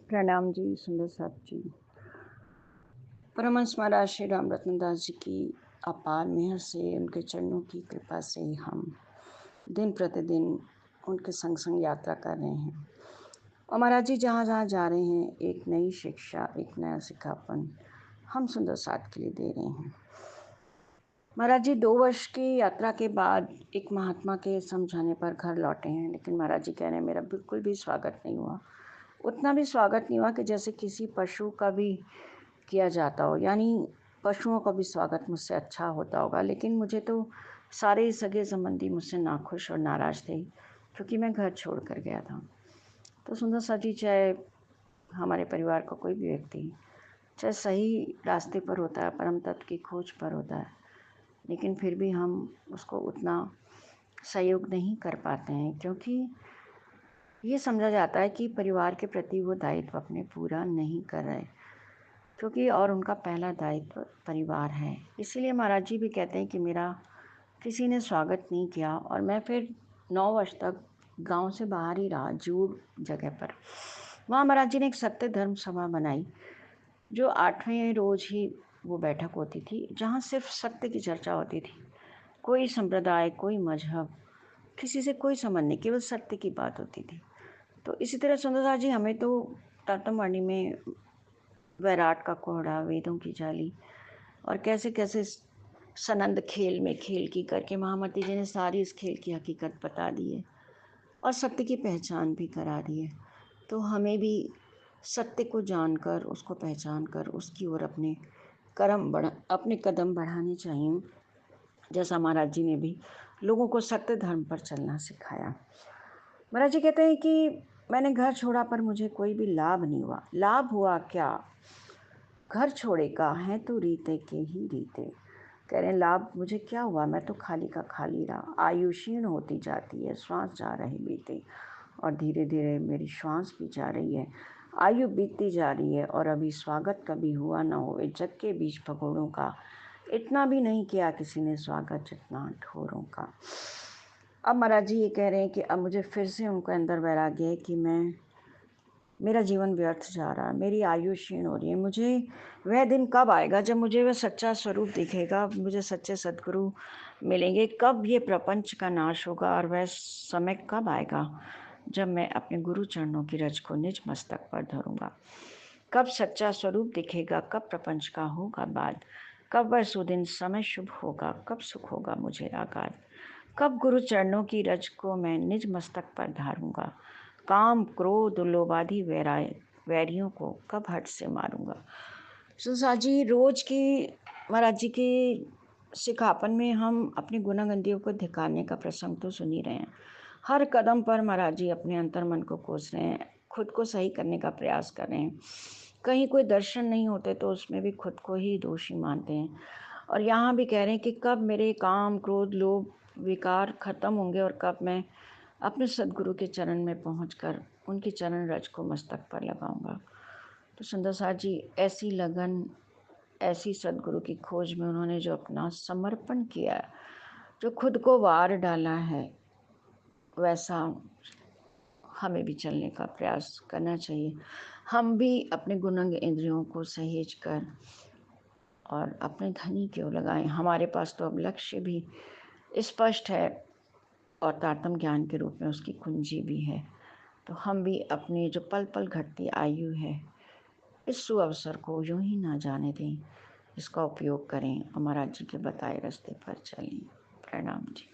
प्रणाम जी, सुंदर साहब जी। परमहंस महाराज श्री राम रत्नदास जी की अपार मेहर से, उनके चरणों की कृपा से हम दिन प्रतिदिन उनके संग संग यात्रा कर रहे हैं। और महाराज जी जहाँ-जहाँ जा रहे हैं, एक नई शिक्षा, एक नया सिखापन हम सुंदर साथ के लिए दे रहे हैं। महाराज जी 2 वर्ष की यात्रा के बाद एक महात्मा के समझाने पर घर लौटे हैं, लेकिन महाराज जी कह रहे हैं मेरा बिल्कुल भी स्वागत नहीं हुआ। उतना भी स्वागत नहीं हुआ कि जैसे किसी पशु का भी किया जाता हो, यानी पशुओं का भी स्वागत मुझसे अच्छा होता होगा, लेकिन मुझे तो सारे सगे-संबंधी मुझसे नाखुश और नाराज़ थे, क्योंकि मैं घर छोड़ कर गया था। तो सुंदर सा जी, चाहे हमारे परिवार का कोई भी व्यक्ति, चाहे सही रास्ते पर होता है, परम तत्व की खोज पर होता है, लेकिन फिर भी हम उसको उतना सहयोग नहीं कर पाते हैं, क्योंकि ये समझा जाता है कि परिवार के प्रति वो दायित्व अपने पूरा नहीं कर रहे, क्योंकि और उनका पहला दायित्व परिवार है। इसीलिए महाराज जी भी कहते हैं कि मेरा किसी ने स्वागत नहीं किया और मैं फिर 9 वर्ष तक गांव से बाहर ही रहा, जूड़ जगह पर। वहाँ महाराज जी ने एक सत्य धर्म सभा बनाई, जो 8वें रोज ही वो बैठक होती थी, जहाँ सिर्फ सत्य की चर्चा होती थी। कोई संप्रदाय, कोई मजहब, किसी से कोई संबंध नहीं, केवल सत्य की बात होती थी। तो इसी तरह सुंदरदास जी हमें तो तातमवाणी में वैराट का कोहड़ा, वेदों की जाली और कैसे-कैसे सनंद खेल में खेल की करके महामती जी ने सारी इस खेल की हकीकत बता दी है और सत्य की पहचान भी करा दी है। तो हमें भी सत्य को जानकर, उसको पहचान कर, उसकी ओर अपने कदम बढ़ाने चाहिए। जैसा महाराज जी ने भी लोगों को सत्य धर्म पर चलना सिखाया। महाराज जी कहते हैं कि मैंने घर छोड़ा पर मुझे कोई भी लाभ नहीं हुआ। लाभ हुआ क्या? घर छोड़े का है तो रीते के ही रीते। कह रहे हैं लाभ मुझे क्या हुआ, मैं तो खाली का खाली रहा। आयु क्षीण होती जाती है, श्वास जा रही बीते, और धीरे धीरे मेरी श्वास भी जा रही है, आयु बीतती जा रही है, और अभी स्वागत कभी हुआ ना हो। जग के बीच भगोड़ों का इतना भी नहीं किया किसी ने स्वागत जितना ठोरों का। अब महाराज जी ये कह रहे हैं कि अब मुझे फिर से उनके अंदर वैराग्य है कि मेरा जीवन व्यर्थ जा रहा है, मेरी आयु क्षीण हो रही है। मुझे वह दिन कब आएगा जब मुझे वह सच्चा स्वरूप दिखेगा, मुझे सच्चे सद्गुरु मिलेंगे, कब ये प्रपंच का नाश होगा, और वह समय कब आएगा जब मैं अपने गुरु चरणों की रज को निज मस्तक पर धरूंगा। कब सच्चा स्वरूप दिखेगा, कब प्रपंच का होगा बाद, कब वह सुदिन समय शुभ होगा, कब सुख होगा मुझे आगाद, कब गुरु चरणों की रज को मैं निज मस्तक पर धारूंगा, काम क्रोध लोभादि वैरियों को कब हट से मारूंगा। सुसा जी रोज की महाराज जी की सिखापन में हम अपनी गुनागंदियों को धिकारने का प्रसंग तो सुन ही रहे हैं। हर कदम पर महाराज जी अपने अंतर मन को कोस रहे हैं, खुद को सही करने का प्रयास कर रहे हैं। कहीं कोई दर्शन नहीं होते तो उसमें भी खुद को ही दोषी मानते हैं, और यहाँ भी कह रहे हैं कि कब मेरे काम क्रोध लोभ विकार खत्म होंगे और कब मैं अपने सदगुरु के चरण में पहुंचकर उनकी चरण रज को मस्तक पर लगाऊंगा। तो सुंदर साथ जी ऐसी लगन, ऐसी सदगुरु की खोज में उन्होंने जो अपना समर्पण किया, जो खुद को वार डाला है, वैसा हमें भी चलने का प्रयास करना चाहिए। हम भी अपने गुणंग इंद्रियों को सहेज कर और अपने धनी क्यों लगाएं। हमारे पास तो अब लक्ष्य भी स्पष्ट है और तारतम ज्ञान के रूप में उसकी कुंजी भी है। तो हम भी अपनी जो पल पल घटती आयु है, इस सुअवसर को यूं ही ना जाने दें, इसका उपयोग करें और महाराज जी के बताए रास्ते पर चलें। प्रणाम जी।